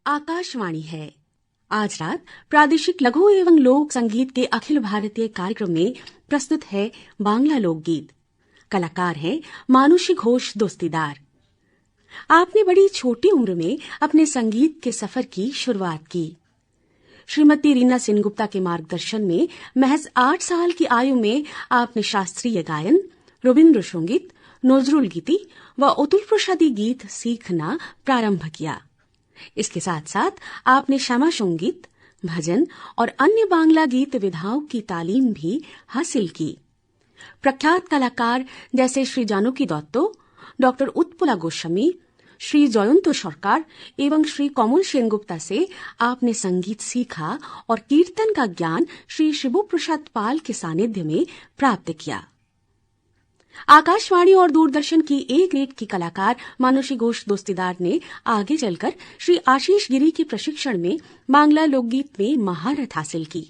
आकाशवाणी है। आज रात प्रादेशिक लघु एवं लोक संगीत के अखिल भारतीय कार्यक्रम में प्रस्तुत है बांग्ला लोकगीत। कलाकार हैं मानुषी घोष दोस्तीदार। आपने बड़ी छोटी उम्र में अपने संगीत के सफर की शुरुआत की। श्रीमती रीना सेनगुप्ता के मार्गदर्शन में महज 8 साल की आयु में आपने शास्त्रीय गायन, रविंद्र संगीत, नजरुल गीति व अतुल प्रसादी गीत सीखना प्रारंभ किया। इसके साथ साथ आपने श्यामा संगीत, भजन और अन्य बांग्ला गीत विधाओं की तालीम भी हासिल की। प्रख्यात कलाकार जैसे श्री जानकी दत्तो, डॉक्टर उत्पला गोस्वामी, श्री जयंत सरकार एवं श्री कमल सेनगुप्ता से आपने संगीत सीखा और कीर्तन का ज्ञान श्री शिबू प्रसाद पाल के सानिध्य में प्राप्त किया। आकाशवाणी और दूरदर्शन की ए ग्रेड की कलाकार मानुषी घोष दोस्तीदार ने आगे चलकर श्री आशीष गिरी के प्रशिक्षण में बांग्ला लोकगीत में महारत हासिल की।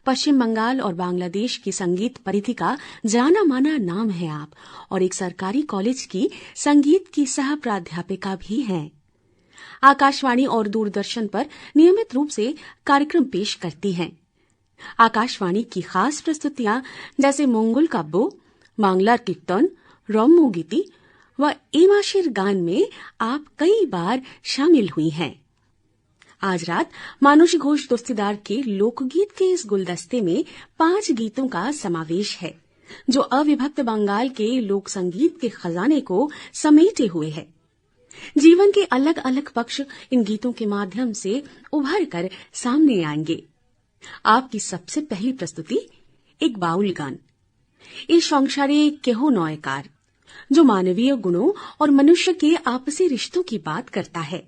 पश्चिम बंगाल और बांग्लादेश की संगीत परिधि का जाना माना नाम है आप, और एक सरकारी कॉलेज की संगीत की सह प्राध्यापिका भी हैं। आकाशवाणी और दूरदर्शन पर नियमित रूप से कार्यक्रम पेश करती हैं। आकाशवाणी की खास प्रस्तुतियां जैसे मंगल काव्य, बांग्ला कीर्तन, रम्य गीति व एमाशिर गान में आप कई बार शामिल हुई हैं। आज रात मानुषी घोष दोस्तीदार के लोकगीत के इस गुलदस्ते में 5 गीतों का समावेश है, जो अविभक्त बंगाल के लोक संगीत के खजाने को समेटे हुए है। जीवन के अलग अलग पक्ष इन गीतों के माध्यम से उभर कर सामने आएंगे। आपकी सबसे पहली प्रस्तुति एक बाउल गान, इस संसारे केहो नयकार, जो मानवीय गुणों और मनुष्य के आपसी रिश्तों की बात करता है।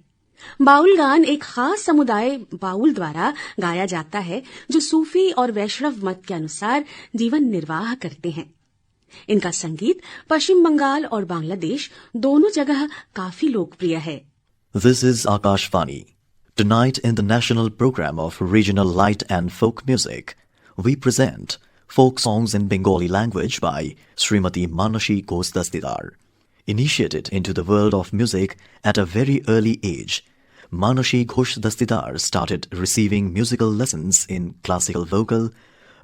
बाउल गान एक खास समुदाय बाउल द्वारा गाया जाता है, जो सूफी और वैष्णव मत के अनुसार जीवन निर्वाह करते हैं। इनका संगीत पश्चिम बंगाल और बांग्लादेश दोनों जगह काफी लोकप्रिय है। This is Akashvani. Tonight in the national program of regional light and folk music, we present folk songs in Bengali language by Srimati Manushi Ghosh Dastidar. Initiated into the world of music at a very early age, Manushi Ghosh Dastidar started receiving musical lessons in classical vocal,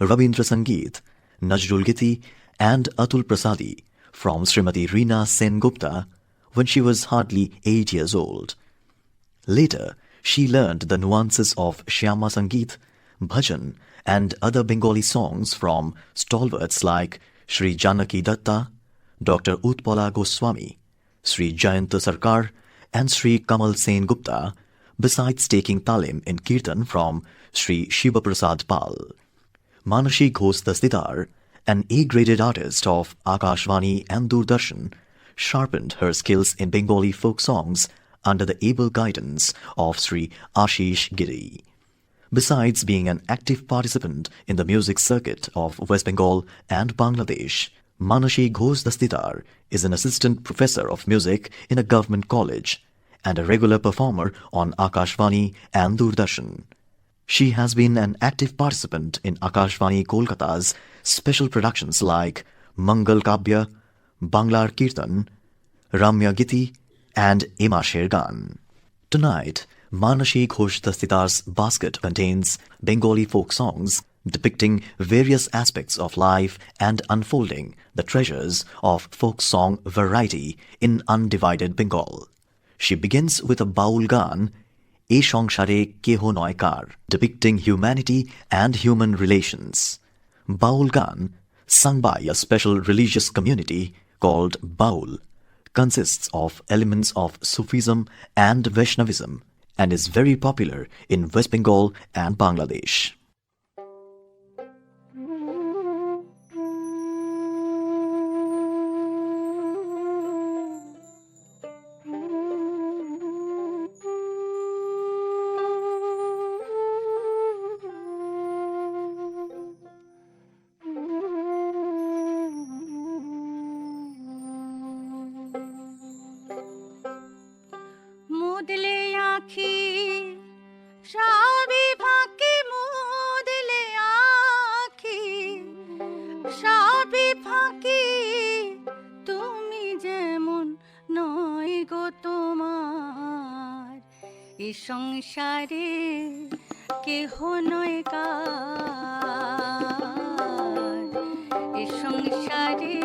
Rabindra Sangeet, Najrul Giti and Atul Prasadi from Srimati Reena Sengupta when she was hardly 8 years old. Later, she learned the nuances of Shyama Sangeet, Bhajan and other Bengali songs from stalwarts like Sri Janaki Datta, Dr. Utpala Goswami, Sri Jayanta Sarkar and Sri Kamal Sengupta, besides taking talim in Kirtan from Sri Shiva Prasad Pal. Manushi Ghosh Dastidar, an A-graded artist of Akashvani and Doordarshan, sharpened her skills in Bengali folk songs under the able guidance of Sri Ashish Giri. Besides being an active participant in the music circuit of West Bengal and Bangladesh, Manushi Ghosh Dastidar is an assistant professor of music in a government college and a regular performer on Akashvani and Doordarshan. She has been an active participant in Akashvani Kolkata's special productions like Mangal Kavya, Banglar Kirtan, Ramya Giti and Emashir Gan. Tonight, Manushi Ghosh Dastidar's basket contains Bengali folk songs depicting various aspects of life and unfolding the treasures of folk song variety in undivided Bengal. She begins with a baul gan, E Shongshare Keho Noykar, depicting humanity and human relations. Baul gan, sung by a special religious community called Baul, consists of elements of Sufism and Vaishnavism and is very popular in West Bengal and Bangladesh. মুদলে আঁখি সবে ফাঁকে এ সংসারে কেহ নয় কার, এ সংসারে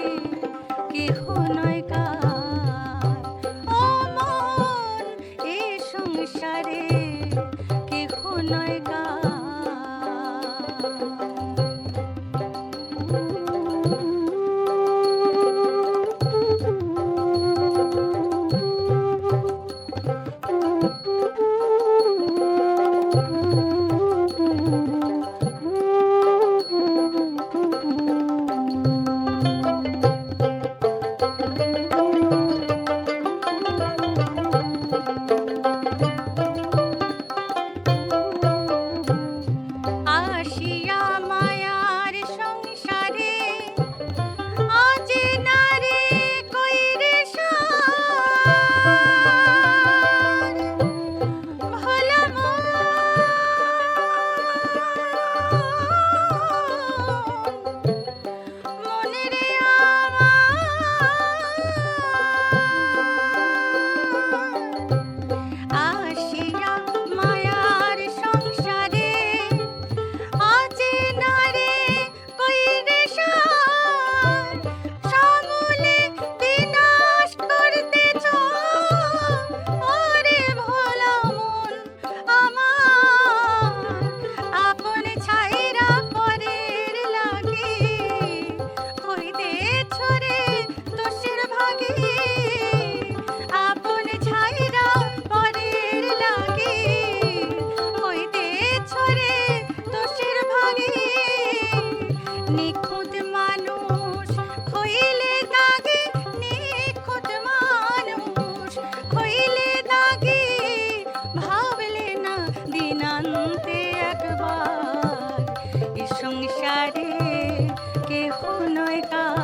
কেহ নয় কার, ও মন এ সংসারে কেহ নয় কার। আসিয়া মায়ার সংসারে আজে নারে কইরে সার, ভোলা মন মনে রে আমার, আসিয়া মায়ার সংসারে আজে নারে কইরে সার, সমূলে বিনাশ করতেছ ওরে ভোলা মন আমার, আপন ছাইরা পরের লাগি হইতেছ রে দোষের ভাগী, আপন ছাইরা পরের লাগি হইতেছ রে দোষের ভাগী। নিখুঁত মানুষ হইলে দাগি, নিখুঁত মানুষ হইলে দাগি, ভাবলে না দিনান্তে একবার এ সংসারে কেহ নয় কার।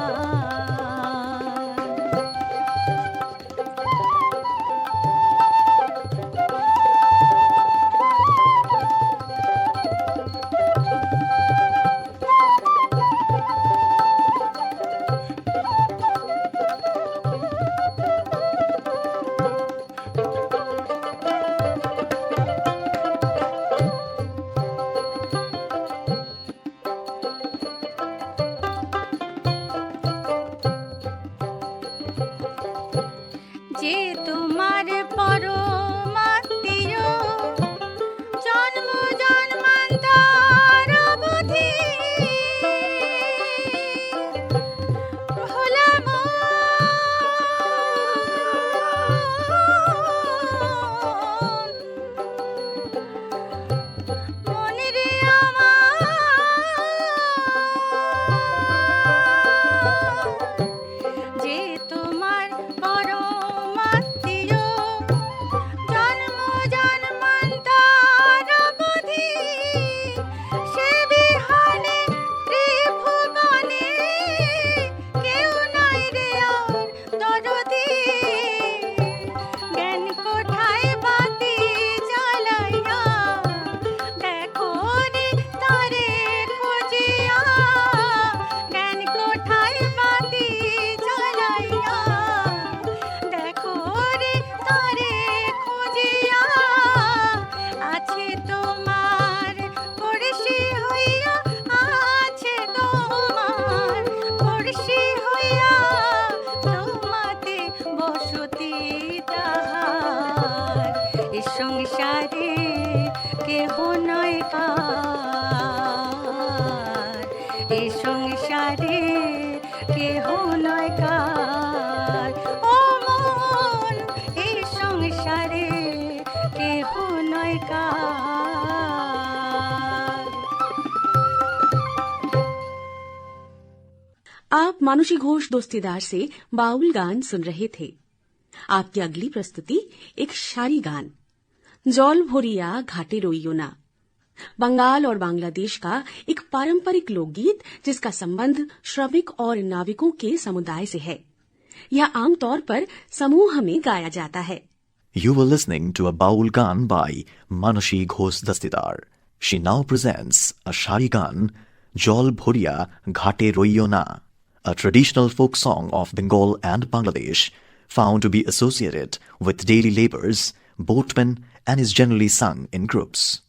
যে তোমার পরমাত্মীয় জন্ম জন্মান্তর অবধি, ভোলা মন মনে রে আমার, যে তোমার পরমাত্মীয় জন্ম জন্মান্তর অবধি, সে বিহানে ত্রিভুবনে কেউ নাই রে আর দরদি। জ্ঞান কোঠায় বাতি জ্বালাইয়া দেখো রে তারে খুঁজিয়া, জ্ঞান কোঠায় বাতি জ্বালাইয়া দেখো রে তারে খুঁজিয়া, আছে তোমার পড়শি হইয়া, আছে তোমার পড়শি হইয়া, তোমাতে বসতি তাহার, এ সংসারে কেহ নয় কার, এ সংসারে কেহ নয় কার, ও মন এ সংসারে কেহ নয় কার। आप मानुषी घोष दोस्तीदार से बाउल गान सुन रहे थे। आपकी अगली प्रस्तुति एक शारी गान, जौल भोरिया घाटे रोइयो ना, बंगाल और बांग्लादेश का एक पारंपरिक लोकगीत जिसका संबंध श्रमिक और नाविकों के समुदाय से है। यह आमतौर पर समूह में गाया जाता है। You were listening to a Baul Gan by Manushi Ghosh Dastidar. She now presents a shari gan, Jol Bhoria Ghate Roiyo Na, a traditional folk song of Bengal and Bangladesh, found to be associated with daily labours, boatmen and is generally sung in groups.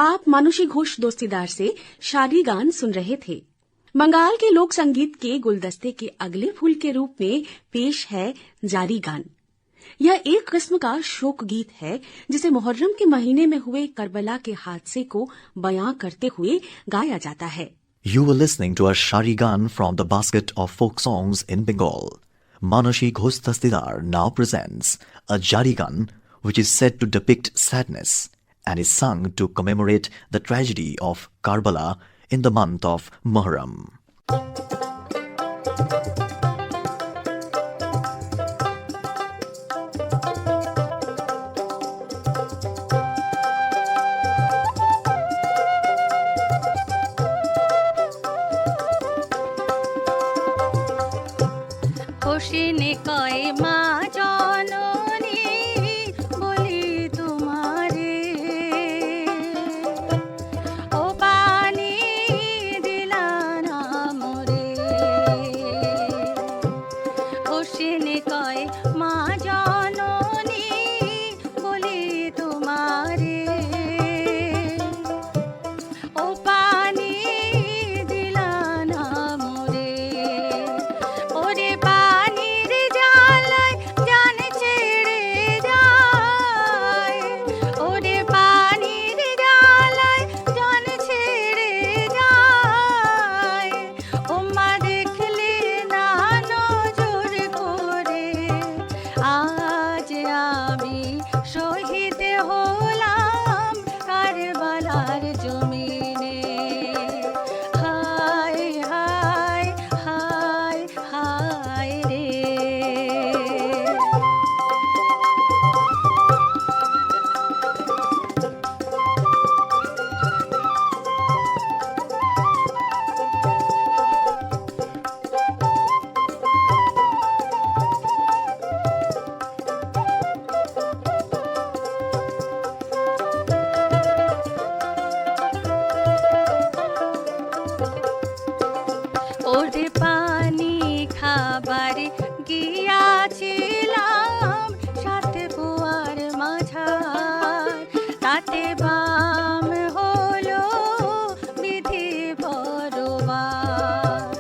आप मानुषी घोष दोस्तीदार से शादी गान सुन रहे थे। बंगाल के लोक संगीत के गुलदस्ते के अगले फूल के रूप में पेश है जारी गान। यह एक किस्म का शोक गीत है जिसे मुहर्रम के महीने में हुए करबला के हादसे को बयां करते हुए गाया जाता है। You were listening to a Shari Gan from the basket of folk songs in Bengal. Manushi Ghosh Dastidar now presents a Jari Gan which is said to depict sadness and is sung to commemorate the tragedy of Karbala in the month of Muharram. হোসেনে কয় মা জননী বলি তোমারে ও পানি দিলা না মোরে হোসেনে কয় মা জননী বলি তোমারে ও পানি দিলা না মোরে ওরে পানির জ্বালায় হলাম কারবালার জমিনে। হায় হায় হায় হায় রে। ওরে পানি খাবারে গিয়াছিলাম সাথে কুয়ার মাঝার, তাতে বাম হলো বিধি বড়বার।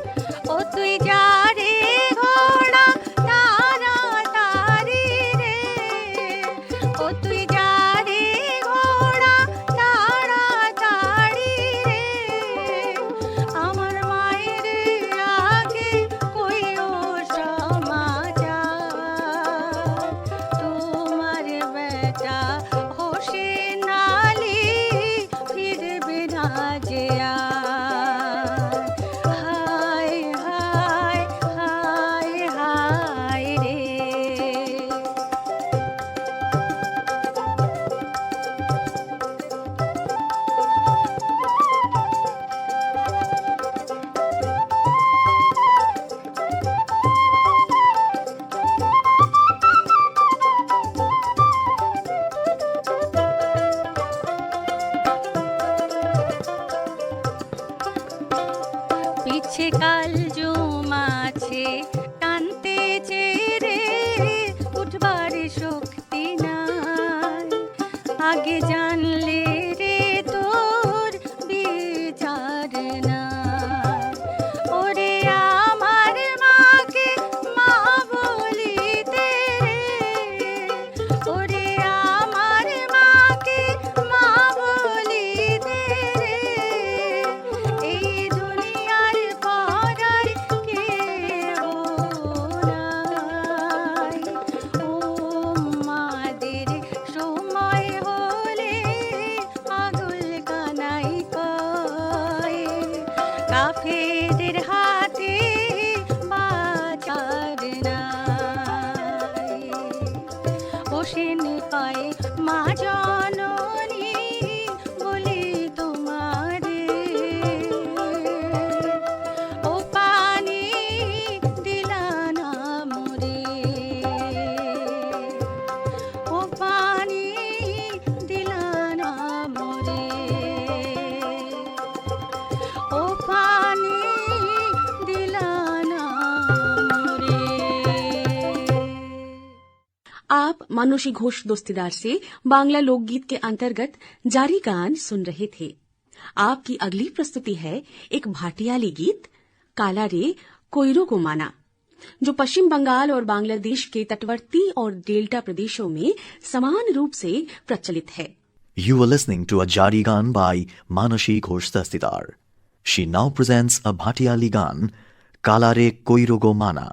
ও তুই যা রে ঘোড়া তাড়াতাড়ি রে, ও তুই যা রে ঘোড়া তাড়াতাড়ি রে। আমার মায়ের আগে কইও সমাচার, তোমার বেটা হোসেন আলী ফিরবে না যে আর। হায় হায় হায় হায় রে। পিছে কাল জমাছে টানতেছে রে, উঠবার শক্তি নাই। আগে জানলে রে তোর বিচার নাই। ওরে আমার মাকে মা বলিতে রে, ওরে আমার মাকে মা বলিতে রে। এই দুনিয়ার পরার কেউ নাই। ও মাদের সময় হলে পাগল কানাই কয়, কাফেরদের হাতে বাঁচার নাই। হোসেন কয় মা জননী বলি তোমারে, ও পানি দিলা না মোরে, ও পানি দিলা না মোরে, ও পানি দিলা না মোরে। आप मानुषी घोष दोस्तीदार से बांग्ला लोकगीत के अंतर्गत जारी गान सुन रहे थे। आपकी अगली प्रस्तुति है एक भाटियाली गीत काला रे कोयरो को माना, जो पश्चिम बंगाल और बांग्लादेश के तटवर्ती और डेल्टा प्रदेशों में समान रूप से प्रचलित है। You were listening to a Jari Gan by Manashi Ghosh Dastidar. She now presents a Bhatiyali Gan, Kalare Koirogo Mana,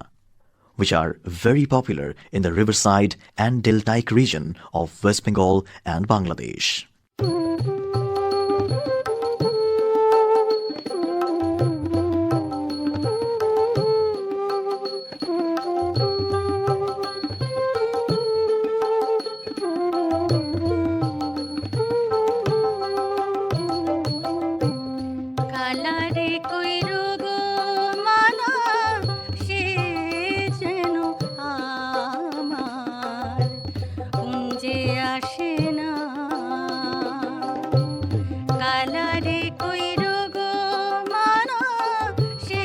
which are very popular in the riverside and deltaic region of West Bengal and Bangladesh. কালারে কইরো গো মানা, সে যেন আমার কুঞ্জে আসে না। কালারে কইরো গো মানা, সে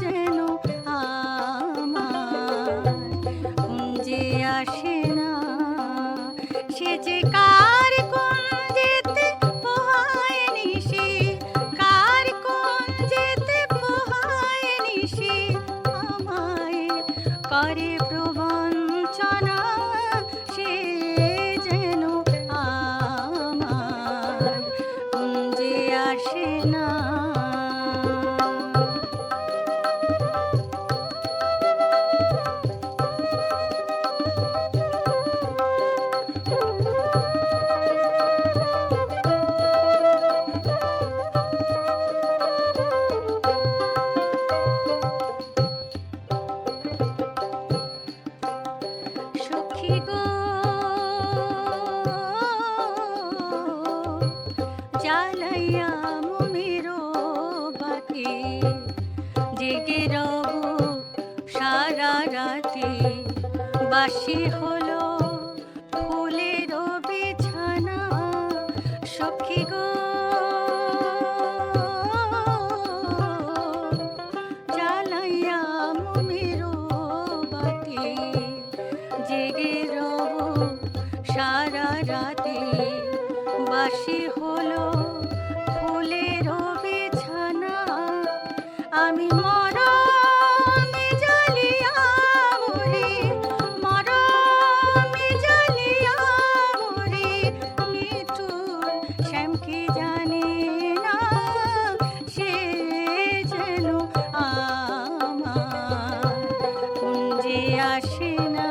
যেন আমার কুঞ্জে আসে না। সে যে কার কুঞ্জেতে পোহায় নিশি, কার কুঞ্জেতে পোহায় নিশি, আমায় করে প্রবঞ্চনা, সে যেন আমার কুঞ্জে আসে না। জ্বালাইয়া মমিরো বাতি জেগে রব সারা রাতে বাসি হলো ফুলের বিছানা সখী গো জ্বালাইয়া মমিরো বাতি জেগে রব সারা রাতে বাসি হলো ফুলের বিছানা আমি মরমে জ্বালিয়া মরি মরমে জ্বালিয়া মরি নিঠুর শ্যাম কি জানে না সে যেন আমার কুঞ্জে আসে না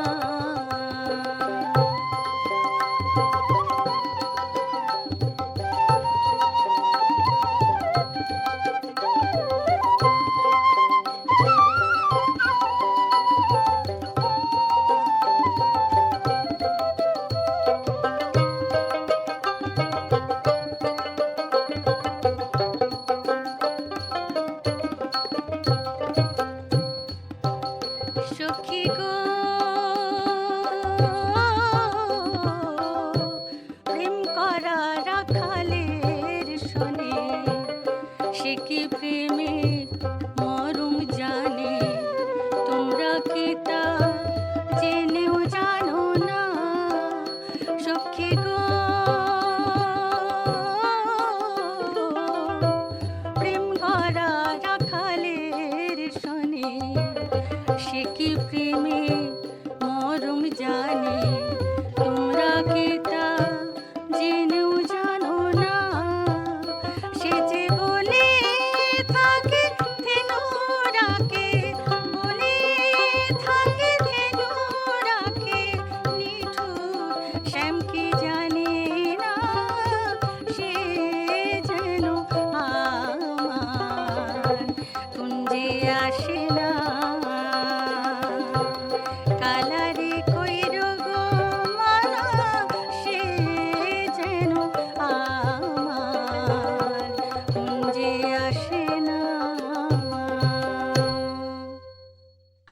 সখী গো প্রেম করা রাখালের শোনে সে কি প্রেমের মরম জানে তোমরা কি তা জেনেও জানো না সখী গো প্রেম করা রাখালের শোনে সে কি প্রেমে মরম জানে তোমরা কি তা জেনেও জানো না সে যে বলে থাকে ধেনু রাখে বলে থাকে ধেনু রাখে নিঠুর শ্যাম কি জানে না সে যেন আমার কুঞ্জে আসে না কালারে কইরো গো মানা সে যেন আমার কুঞ্জে আসে না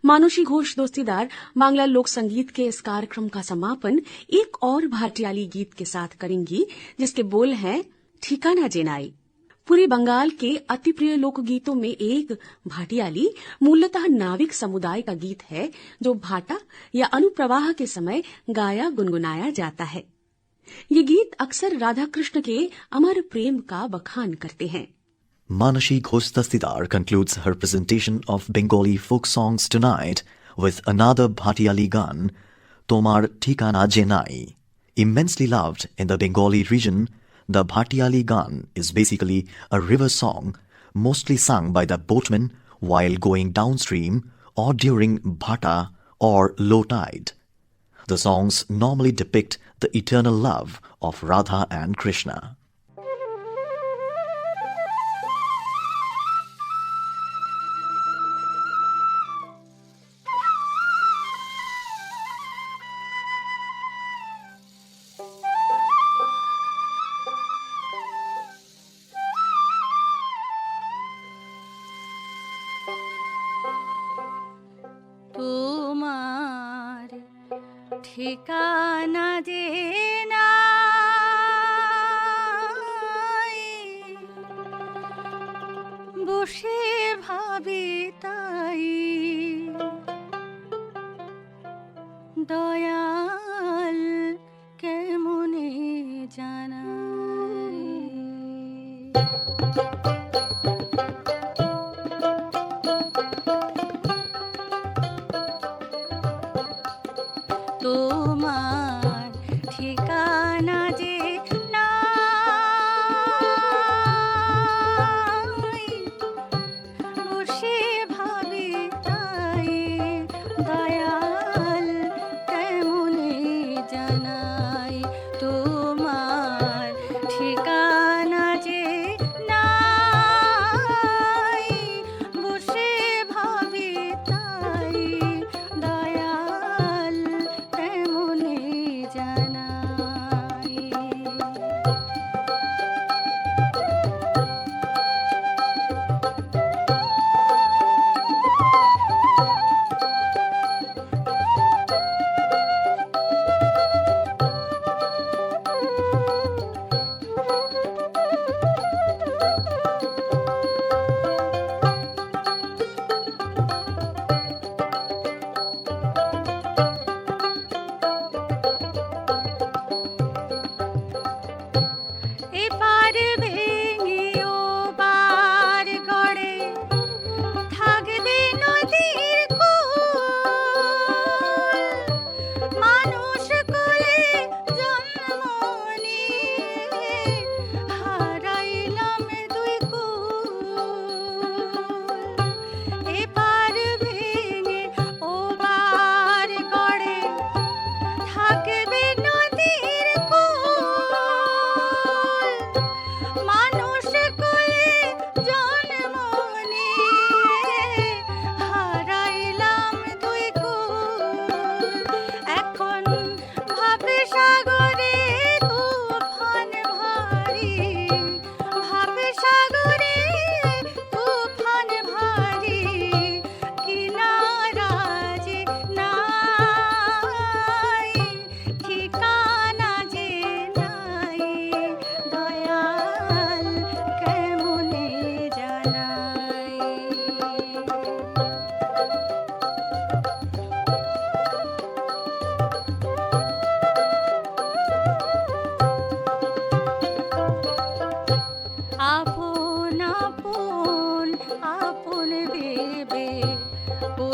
मानुषी घोष दोस्तीदार बांग्ला लोक संगीत के इस कार्यक्रम का समापन एक और भाटियाली गीत के साथ करेंगी जिसके बोल हैं ठिकाना जेनाई। पूरे बंगाल के अति प्रिय लोकगीतों में एक भाटियाली मूलतः नाविक समुदाय का गीत है जो भाटा या अनुप्रवाह के समय गाया गुनगुनाया जाता है। ये गीत अक्सर राधा कृष्ण के अमर प्रेम का बखान करते हैं। Manashi Ghosh Dastidar concludes her presentation of Bengali folk songs tonight with another Bhatiyali gun, Tomar Thikana Jenai. Immensely loved in the Bengali region, the Bhatiyali gun is basically a river song mostly sung by the boatmen while going downstream or during bhata or low tide. The songs normally depict the eternal love of Radha and Krishna. তোমার ঠিকানা যে বসে ভাবি তাই দয়াল কেমনে জানাই তোমার ঠিকানা যে বসে ভাবি তাই দয়াল কেমনে জানাই তোমার ঠিকানা যে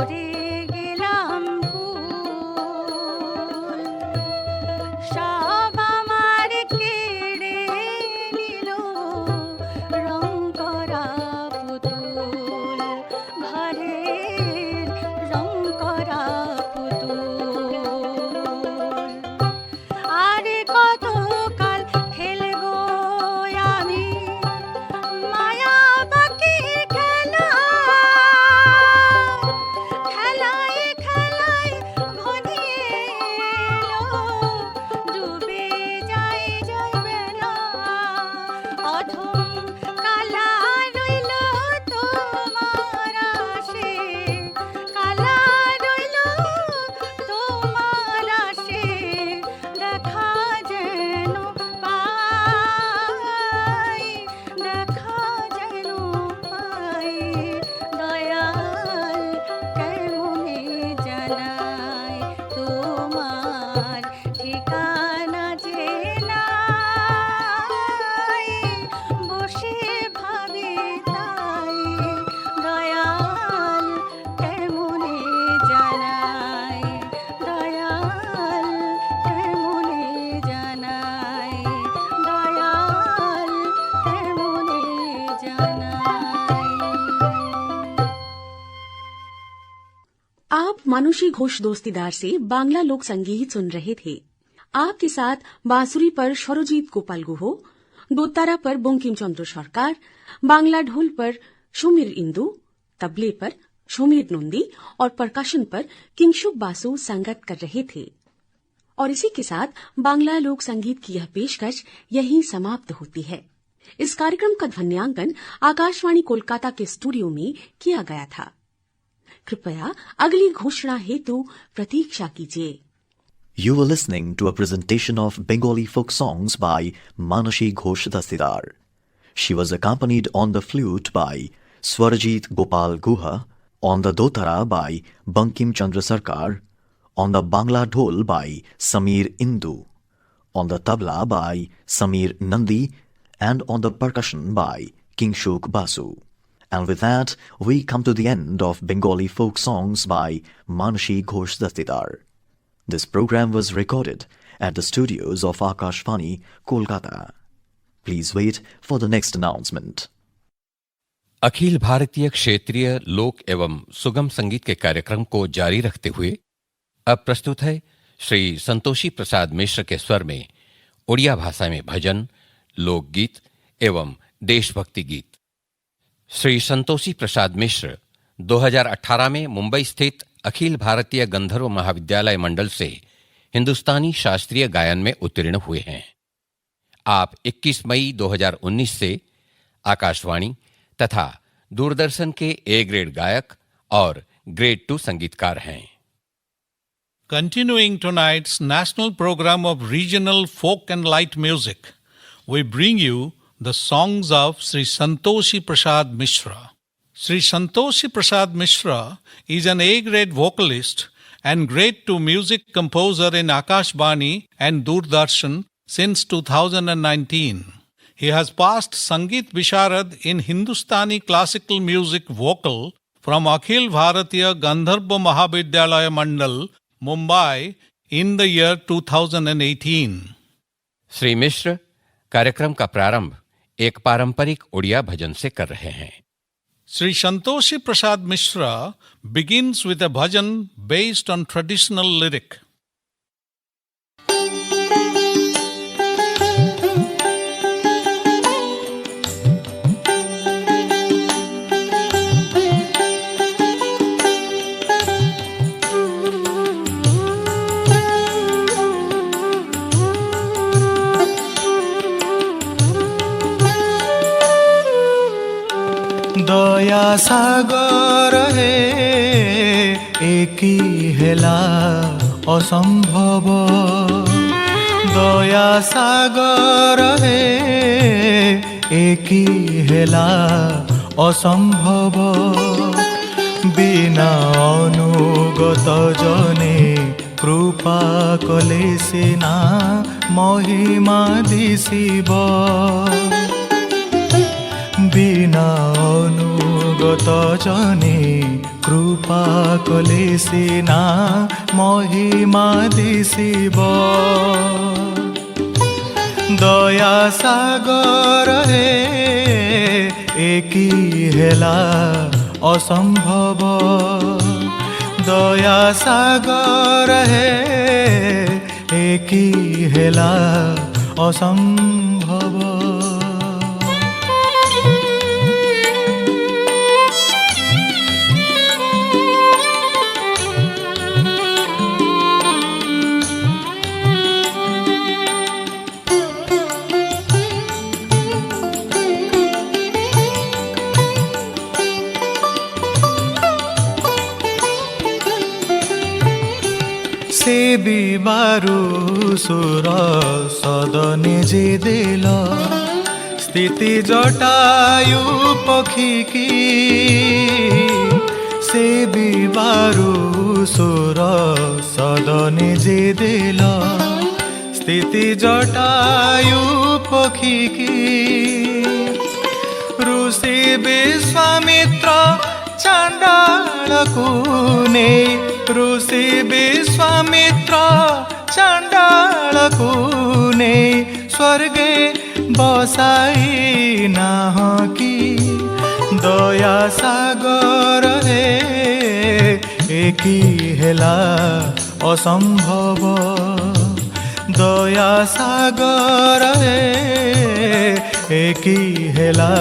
করে গেলাম ভুল, সব আমার কেড়ে নিল রং করা পুতুল, ঘরের রং করা পুতুল। আরে কত কাল খেলবো আমি মায়া পাখির খেলা, খেলায় খেলায় ঘনিয়ে এলো, ডুবে যায় যায় বেলা, অধম কালা রইল তোমার আসে, কালা রইল তোমার আসে, দেখা যেন পাই, দেখা যেন পাই, দয়াল কেমনে জানাই তোমার ঠিকানা যে নাই, বসে ভাবি তাই, দয়াল কেমনে জানাই, দয়াল কেমনে জানাই, দয়াল কেমনে জানাই। आप मानुषी घोष दोस्तीदार से बांग्ला लोक संगीत सुन रहे थे। आपके साथ बांसुरी पर सरोजीत गोपाल गुहो, दोतारा पर बंकिम चंद्र सरकार, बांग्ला ढोल पर सुमीर इंदु, तबले पर सुमीर नंदी और परकशन पर किंगशुक बासु संगत कर रहे थे। और इसी के साथ बांग्ला लोक संगीत की यह पेशकश यहीं समाप्त होती है। इस कार्यक्रम का ध्वन्यांकन आकाशवाणी कोलकाता के स्टूडियो में किया गया था। कृपया अगली घोषणा हेतु प्रतीक्षा कीजिए। You were listening to a presentation of Bengali folk songs by Manashi Ghosh Dastidar. She was accompanied on the flute by Swarajit Gopal Guha, on the dotara by Bankim Chandra Sarkar, on the Bangla dhol by Sameer Indu, on the tabla by Sameer Nandi, and on the percussion by Kingshuk Basu. And with that, we come to the end of Bengali folk songs by Manashi Ghosh Dastidar. This program was recorded at the studios of Akashvani, Kolkata. Please wait for the next announcement. Akhil Bharatiya क्षेत्रीय लोक एवं सुगम संगीत के कार्यक्रम को जारी रखते हुए अब प्रस्तुत है श्री संतोषी प्रसाद मिश्र के स्वर में उड़िया भाषा में भजन, लोकगीत एवं देशभक्ति गीत। श्री संतोषी प्रसाद मिश्र 2018 में मुंबई स्थित अखिल भारतीय गंधर्व महाविद्यालय मंडल से हिंदुस्तानी शास्त्रीय गायन में उत्तीर्ण हुए हैं। आप 21 मई 2019 से आकाशवाणी तथा दूरदर्शन के ए ग्रेड गायक और ग्रेड 2 संगीतकार हैं। Continuing tonight's national program of regional folk and light music, we bring you the songs of Sri Santoshi Prasad Mishra. Sri Santoshi Prasad Mishra is an A-grade vocalist and grade 2 music composer in Akashvani and Doordarshan since 2019. He has passed Sangeet Visharad in Hindustani classical music vocal from Akhil Bharatiya Gandharva Mahavidyalaya Mandal, Mumbai in the year 2018. Shri Mishra कार्यक्रम का प्रारंभ एक पारंपरिक उड़िया भजन से कर रहे हैं। Sri Santoshi Prasad Mishra begins with a bhajan based on traditional lyric. दया सागर हे एकी हेला असंभव, दया सागर हे एकी हेला असंभव, बिना अनुगत जने कृपा कले सिना महिमा दिशिब, बिना अनुगत जने কৃপা কলে সিনা মহিমা দিশিব দয়া সাগর হে একি হেলা অসম্ভব দয়া সাগর হে একি হেলা অসম্ভব से बिबारु सुर सदने जे देल स्थिति जटायु पक्षी की से बिबारु सुर सदने जे देल स्थिति जटायु पक्षी की ऋषि विश्वामित्र चांडालकु ने ऋषि विश्वामित्र चांडालकु ने स्वर्गे बसाई नाह की दया सागर हे एकी हेला असंभव दया सागर हे एकी हेला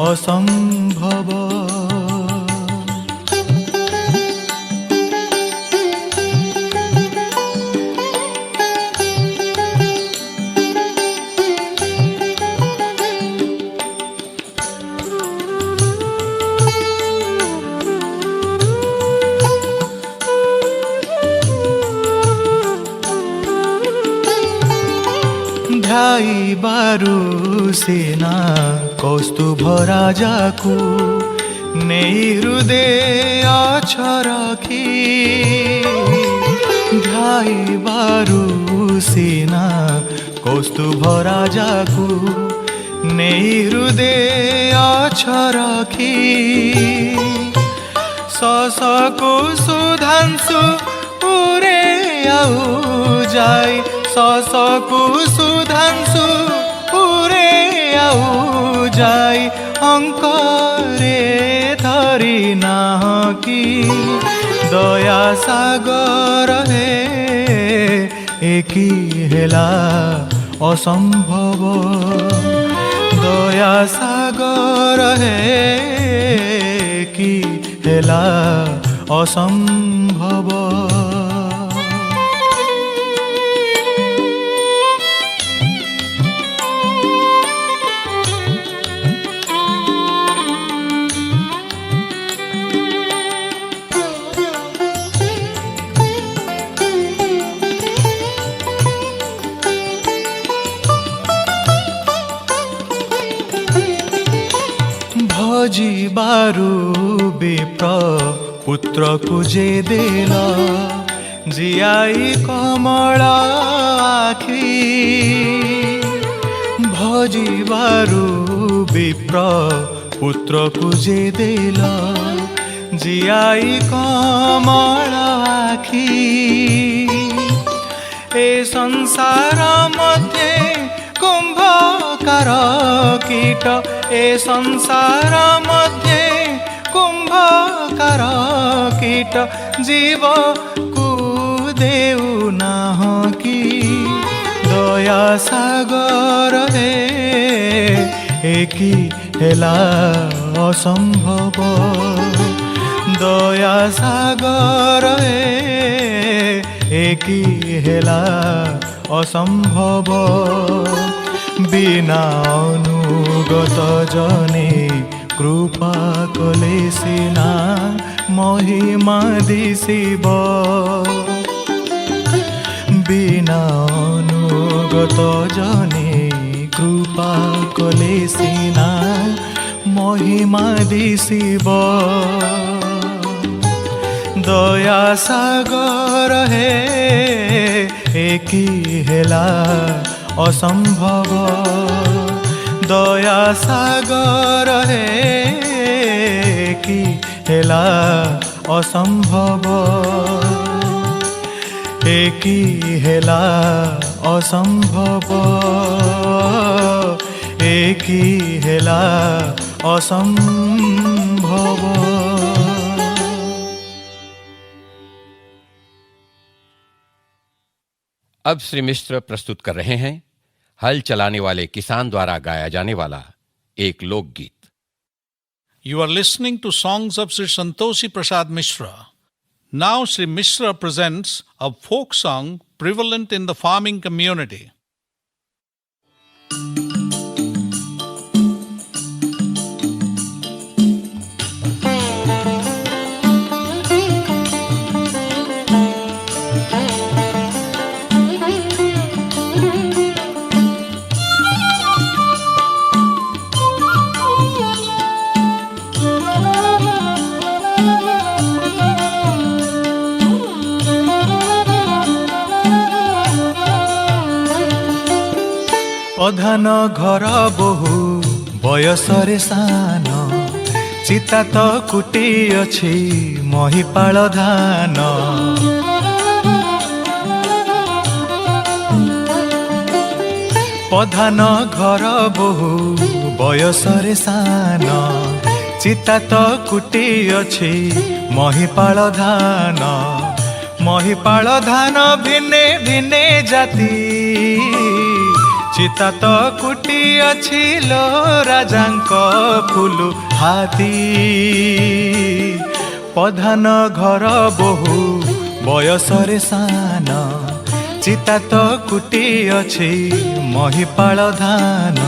असंभव ध्याई बारु सेना कौस्तुभ राजाकु नेई हृदय रखी ध्याई बारु सेना कौस्तुभ राजाकु नेई हृदय रखी शशकु सुधांशु पूरे आउ जाय शशकु सुधांशु पूरे आउ जाय अंकरे धरी नाह की दया सागर हे एकी हेला असंभव दया सागर हे एकी हेला असंभव भजिबारु विप्र पुत्र को जे देल जियाई कमल आखि भजिबारु विप्र पुत्र को जे देल जियाई कमल आखि ए संसार मध्य कुंभकार कीट ए संसार मध्य कुंभकार कीट जीव को देउ नाह की दया सागर हे एकी हेला असंभव दया सागर हे एकी हेला असंभव बिना अनुगत जने कृपा कले सिना महिमा दिशिब बिना अनुगत जने कृपा कले सिना महिमा दिशिब दया सागर हे एकी हेला असंभव दया सागर हे एकी ହେଲା ଅସମ୍ଭବ ଏକି ହେଲା ଅସମ୍ଭବ ଏକି ହେଲା ଅସମ୍ଭବ। अब श्री मिश्र प्रस्तुत कर रहे हैं हल चलाने वाले किसान द्वारा गाया जाने वाला एक लोकगीत। You are listening to songs of Sri Santoshi Prasad Mishra. Now Sri Mishra presents a folk song prevalent in the farming community. ଅଧାନ ଘର ବୋହୁ ବୟସରେ ସାନ ଚିତା ତ କୁଟି ଅଛି ମହିପାଳ ଧାନ ଅଧାନ ଘର ବୋହୁ ବୟସରେ ସାନ ଚିତା ତ କୁଟି ଅଛି ମହିପାଳ ଧାନ ମହିପାଳ ଧାନ ଭିନେ ଭିନେ ଜାତି ଚିତା ତ କୁଟି ଅଛି ଲୋ ରାଜାଙ୍କ ଫୁଲୁ ହାତୀ ପଧାନ ଘର ବୋହୁ ବୟସରେ ସାନ ଚିତା ତ କୁଟି ଅଛି ମହିପାଳ ଧାନ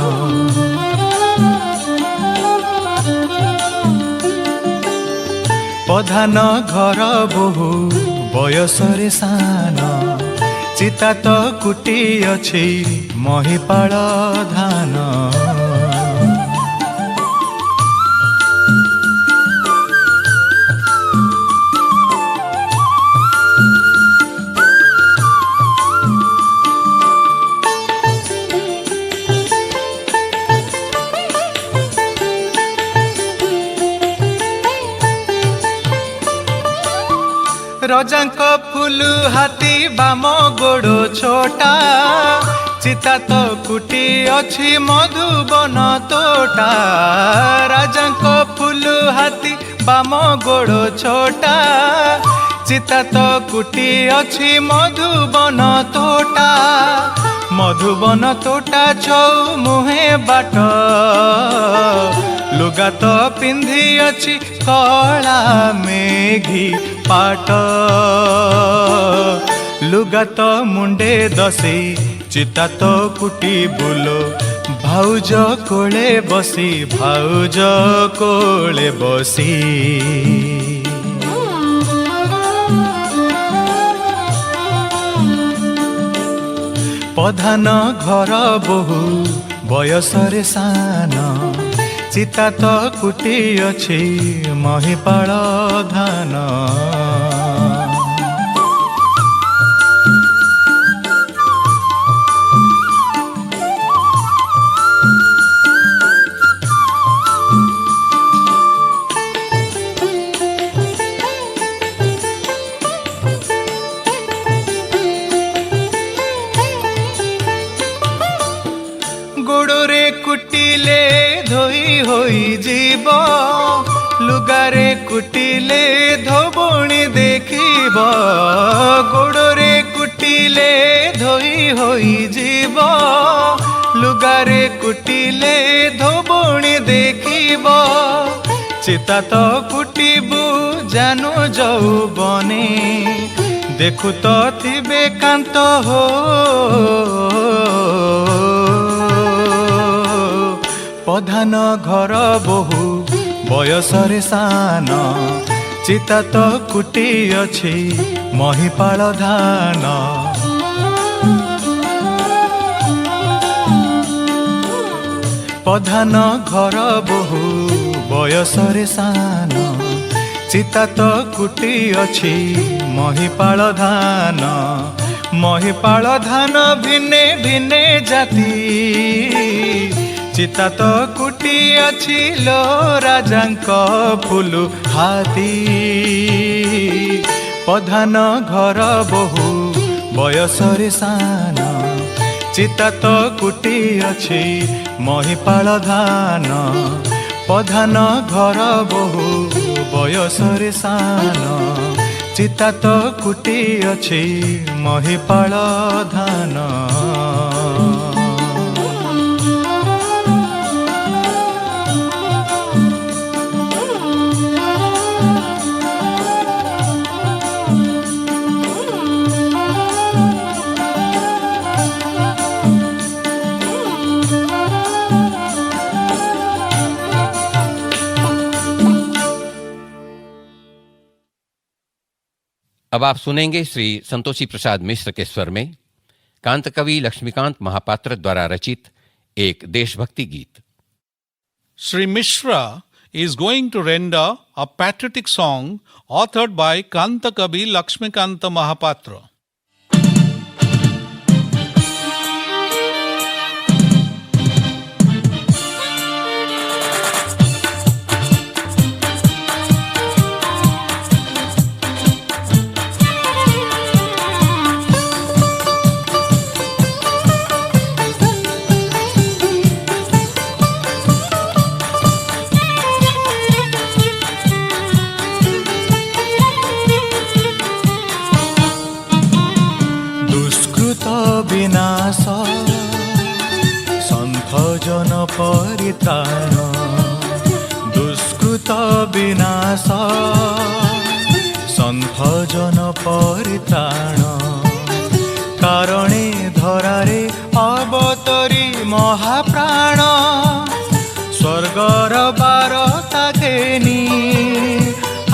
ପଧାନ ଘର ବୋହୁ ବୟସରେ ସାନ ଚିତା ତ କୁଟି ଅଛି ମହିପାଳ ଧାନ ରଜାଙ୍କ ଫୁଲୁ ହାତୀ ବାମ ଗୋଡ଼ ଛୋଟା ଚିତା ତ କୁଟି ଅଛି ମଧୁବନ ତୋଟା ରାଜାଙ୍କ ଫୁଲୁ ହାତୀ ବାମ ଗୋଡ଼ ଛୋଟା ଚିତା ତ କୁଟି ଅଛି ମଧୁବନ ତୋଟା ମଧୁବନ ତୋଟା ଛଉ ମୁହେଁ ବାଟ ଲୁଗା ତ ପିନ୍ଧି ଅଛି କଳା ମେଘି ପାଟ ଲୁଗା ତ ମୁଣ୍ଡେ ଦଶେଇ ଚିତା ତ କୁଟି ବୁଲୋ ଭାଉଜ କୋଳେ ବସି ଭାଉଜ କୋଳେ ବସି ପଧାନ ଘର ବୋହୁ ବୟସରେ ସାନ ଚିତା ତ କୁଟି ଅଛି ମହିପାଳ ଧାନ ଗୋଡ଼ରେ କୁଟିଲେ ଧୋଇ ହୋଇଯିବ ଲୁଗାରେ କୁଟିଲେ ଧୋବଣି ଦେଖିବ ଗୋଡ଼ରେ କୁଟିଲେ ଧୋଇ ହୋଇଯିବ ଲୁଗାରେ କୁଟିଲେ ଧୋବଣି ଦେଖିବ ଚିତା ତ କୁଟିବୁ ଜାନୁ ଯୌବନେ ଦେଖୁ ତ ଥିବେ କାନ୍ତ ହୋ ପଧାନ ଘର ବୋହୁ ବୟସରେ ସାନ ଚିତା ତ କୁଟି ଅଛି ମହିପାଳ ଧାନ ପଧାନ ଘର ବୋହୁ ବୟସରେ ସାନ ଚିତା ତ କୁଟି ଅଛି ମହିପାଳ ଧାନ ମହିପାଳ ଧାନ ଭିନେ ଭିନେ ଜାତି ଚିତା ତ କୁଟି ଅଛି ଲୋ ରାଜାଙ୍କ ଫୁଲୁ ହାତୀ ପ୍ରଧାନ ଘର ବୋହୁ ବୟସରେ ସାନ ଚିତା ତ କୁଟି ଅଛି ମହିପାଳ ଧାନ ପ୍ରଧାନ ଘର ବୋହୁ ବୟସରେ ସାନ ଚିତା ତ କୁଟି ଅଛି ମହିପାଳ ଧାନ। अब आप सुनेंगे श्री संतोषी प्रसाद मिश्र के स्वर में कांत कवि लक्ष्मीकांत महापात्र द्वारा रचित एक देशभक्ति गीत। Sri Mishra is going to render a patriotic song authored by Kanta Kavi Lakshmikanta Mahapatra. विनाश सन्थ जन परित्राण दुष्कृत विनाश सन्थ जन परित्राण कारणे धरारे अवतरी महाप्राण स्वर्गर बारता घेनी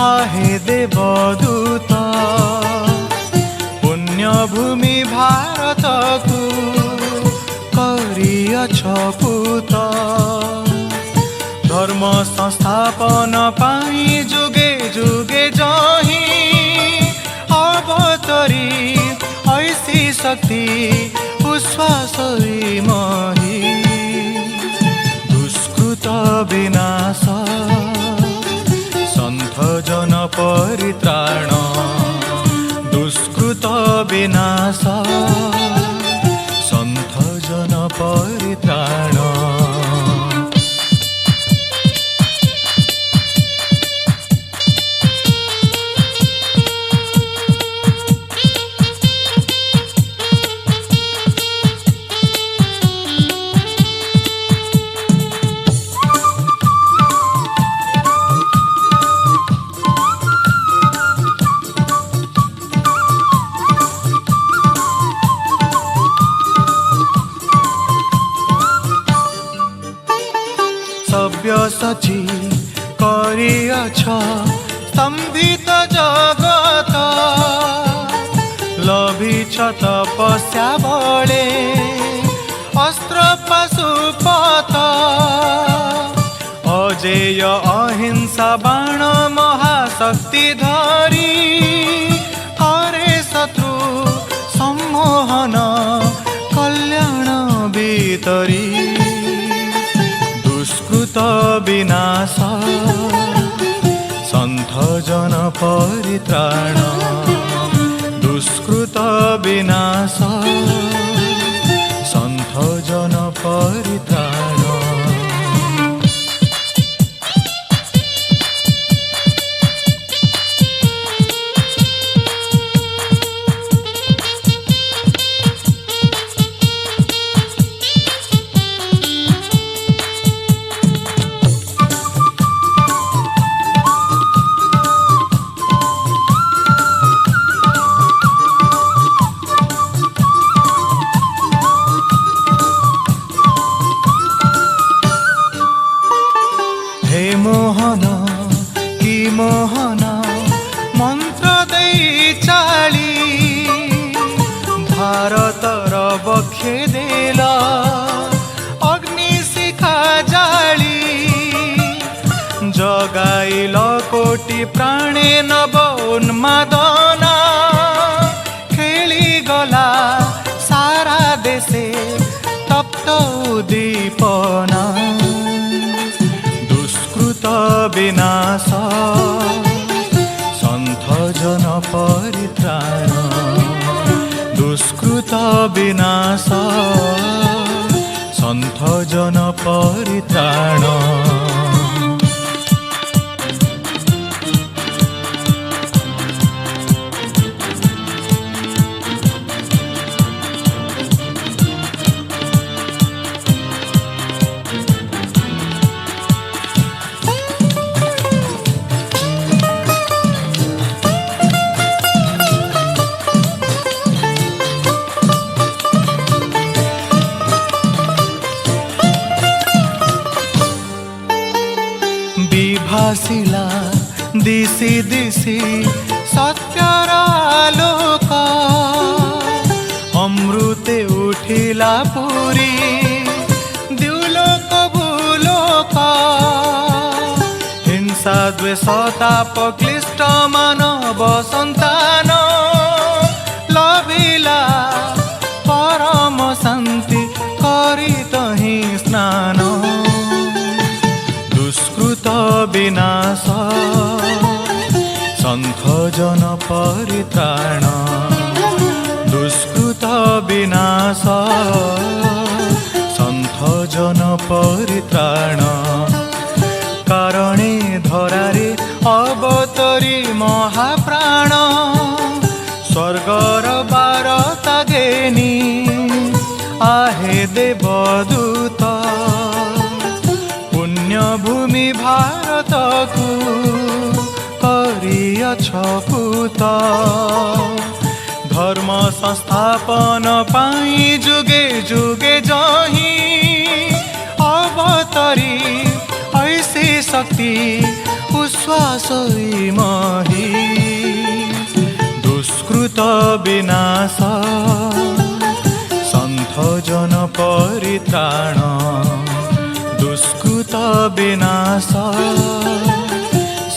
आहे देवदूत पुण्यभूमि भारत को करियछ पूत धर्म संस्थापन पाई जुगे जुगे जही अवतरी ऐसी शक्ति उश्वास मही दुष्कृत विनाश सन्थ जन परित्राण दुष्कृत विनाश सन्थ जन परित्राण। सची करियछ स्तम्भित जगत लभिछ तपस्या बळे अस्त्र पशुपत अजेय अहिंसा बाण महाशक्ति धरी करे शत्रु सम्मोहन कल्याण भीतरी दुष्कृत विनाश सन्थ जन परित्राण दुष्कृत विनाश सन्थ जन परित्राण। मोहन की मोहन मंत्र दे चाली भारतर बक्षे देला अग्नि शिखा जाली जगाइल कोटि प्राणे नव उन्मादना खेली गला सारा देशे तप्त उद्दीपना दुष्कृत विनाश सन्थ जन परित्राण दुष्कृत विनाश सन्थ जन परित्राण विभासिला दिशि दिशि सत्यर आलोक अमृते उठिला पुरी द्युलोक भूलोक हिंसा द्वेषताप क्लिष्ट मानव सन्तान लभिला परम शान्ति करी तहि स्नान दुष्कृत विनाश सन्थ जन परित्राण दुष्कृत विनाश सन्थ जन परित्राण कारणे धरारे अवतरी महाप्राण स्वर्गर बारता घेनी आहे देवदूत पुण्यभूमि भारत को करियछ पूत धर्म संस्थापन पाई जुगे जुगे जही अवतरी ऐसी शक्ति उश्वास मही दुष्कृत विनाश सन्थ जन परित्राण दुष्कृत विनाश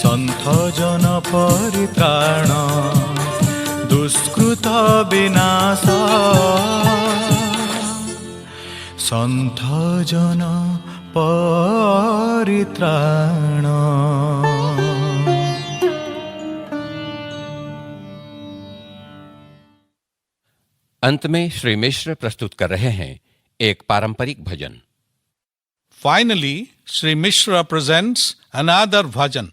सन्थ जन परित्राण दुष्कृत विनाश सन्थ जन परित्राण। अंत में श्री मिश्र प्रस्तुत कर रहे हैं एक पारंपरिक भजन। Finally, Sri Mishra presents another bhajan.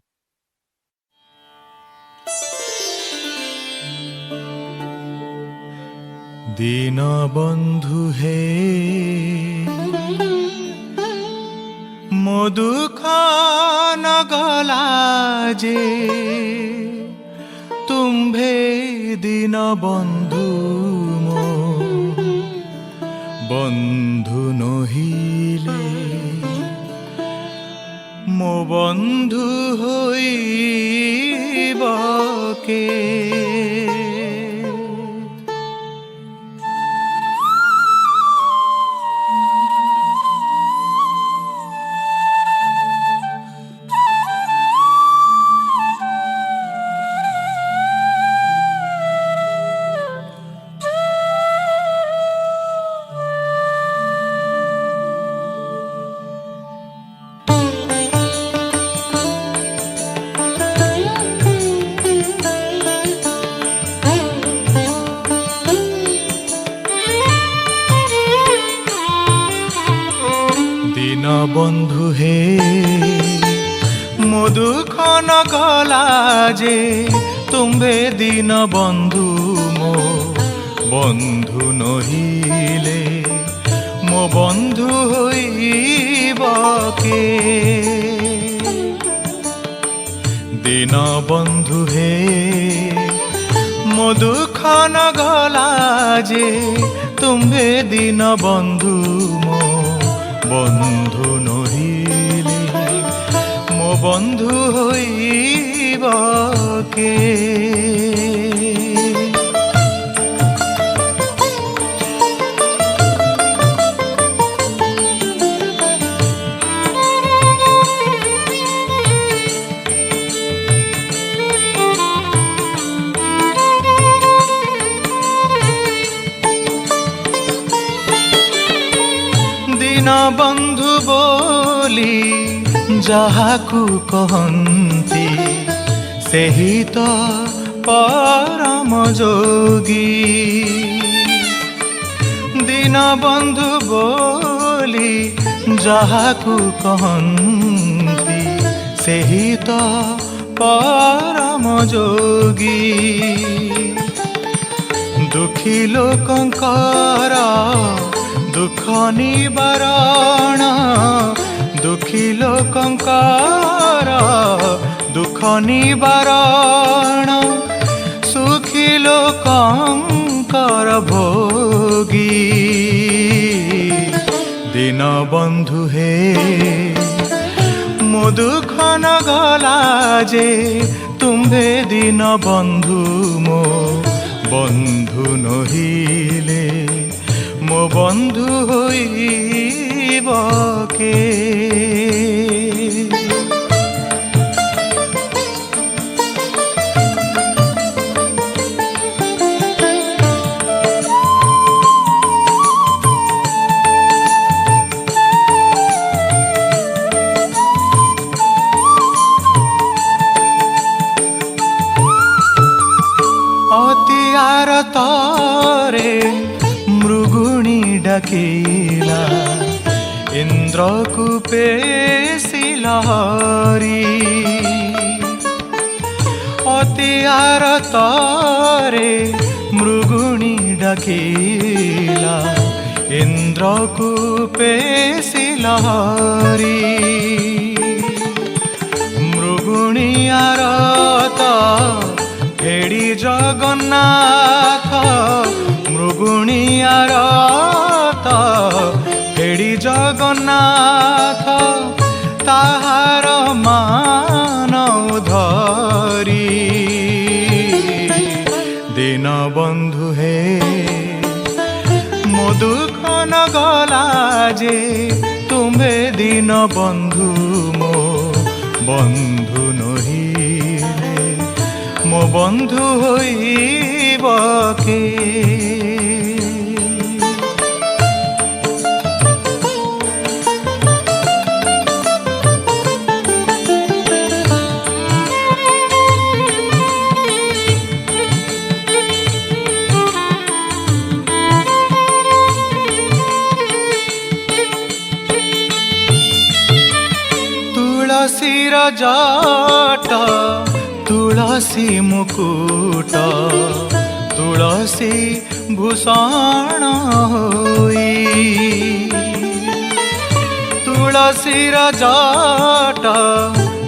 दीन बंधु हे मो दुख न गला जे तुम्भे दीन बंधु मो बंधु नहिले मो बंधु होइब के बंधु हे मो दुख न गला जे तुम्भे दीन बंधु मो बंधु नहिले मो बंधु होइब के दीन बंधु हे मो दुख न गला जे तुम्भे दीन बंधु मो बंधु नहिले मो बंधु होइब के दीनबंधु बोली जाहाकू कहंती सेही तो परम जोगी। दीनबंधु बोली जाहाकू कहंती सेही तो परम जोगी। दुखी लोकंकर दुख निवारण, दुखी लोकंकर दुख निवारण, सुखी लोकंकर भोगी। दीनबंधु हे मो दुख न गला जे, तुम्भे दीनबंधु मो बंधु नहिले मो बंधु होइब के। अति आरतारे मृगुणी डकेला इंद्र कुपेसी लहरी। अति आरतारे मृगुणी डकेला इंद्र कुपेसी लहरी। मृगुणी आरता फेड़ी जगन्नाथ, मृगुणी आरत फेड़ी जगन्नाथ, ताहार मान धरी। दीनबंधु हे मो दुख न गला जे, तुम्हे दीनबंधु मो बंधु नहिले मो बंधु होइब के। तुलसीर जट तुलसी मुकुट, तुलसी भूषण होई। तुलसीर जट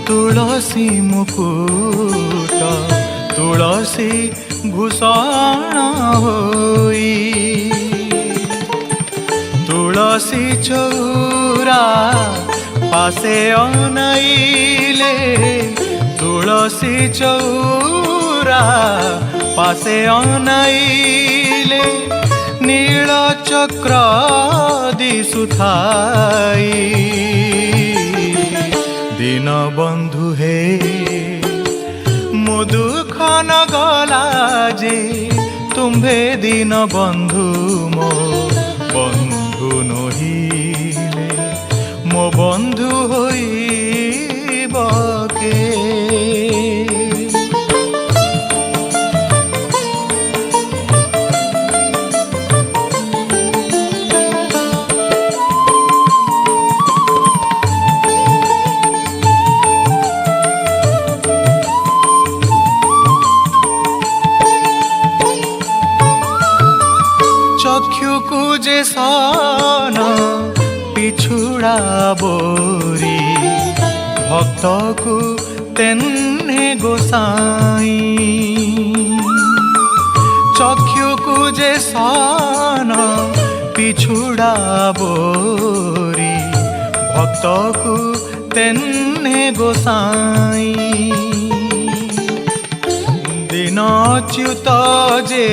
तुलसी मुकुट, तुलसी भूषण होई। तुलसी चौरा पासे अनैले, तुलसी चौरा पासे अनैले, नील चक्र दिसुथाई। दीनबंधु हे मो दुख न गला जे, तुम्भे दीनबंधु मो बंधु नहिले मो बंधु होइब के। चक्षु कुजे सन पिछुड़ा बोरी, भक्त को तेन्ने गोसाई। चक्षु कुजे सन पिछुड़ा बोरी, भक्त को तेन्ने गोसाई। दिन अच्युत जे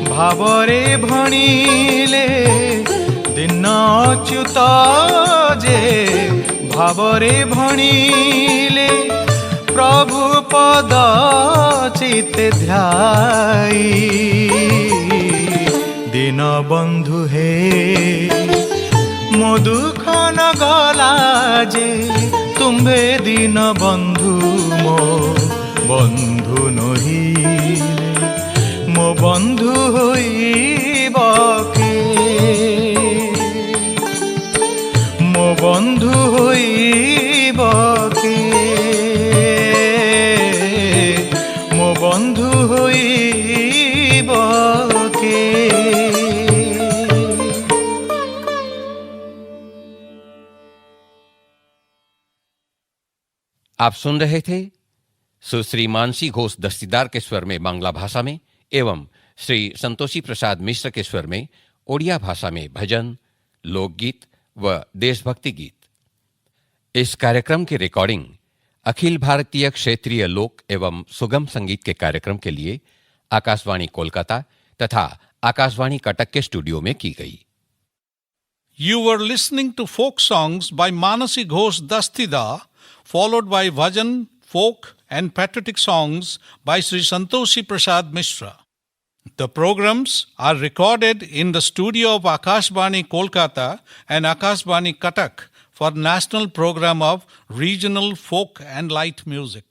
भावरे भणिले, दिन अच्युत जे भावरे भणिले, प्रभु पद चित्ते ध्याई। दीनबंधु हे মধুখন গলা যে তুম্ভে দিন বন্ধু মো বন্ধু নহিলে মো বন্ধু হইব কে মো বন্ধু হইব কে মো বন্ধু হইব কে। आप सुन रहे थे सुश्री मानसी घोष दस्तीदार के स्वर में बांग्ला भाषा में एवं श्री संतोषी प्रसाद मिश्र के स्वर में ओडिया भाषा में भजन, लोकगीत व देशभक्ति गीत। इस कार्यक्रम की रिकॉर्डिंग अखिल भारतीय क्षेत्रीय लोक एवं सुगम संगीत के कार्यक्रम के लिए आकाशवाणी कोलकाता तथा आकाशवाणी कटक के स्टूडियो में की गई। You were listening to folk songs by Manasi Ghosh Dastidar, followed by bhajan, folk and patriotic songs by Sri Santoshi Prasad Mishra. The programs are recorded in the studio of Akashvani Kolkata and Akashvani Cuttack for National Program of Regional Folk and Light Music.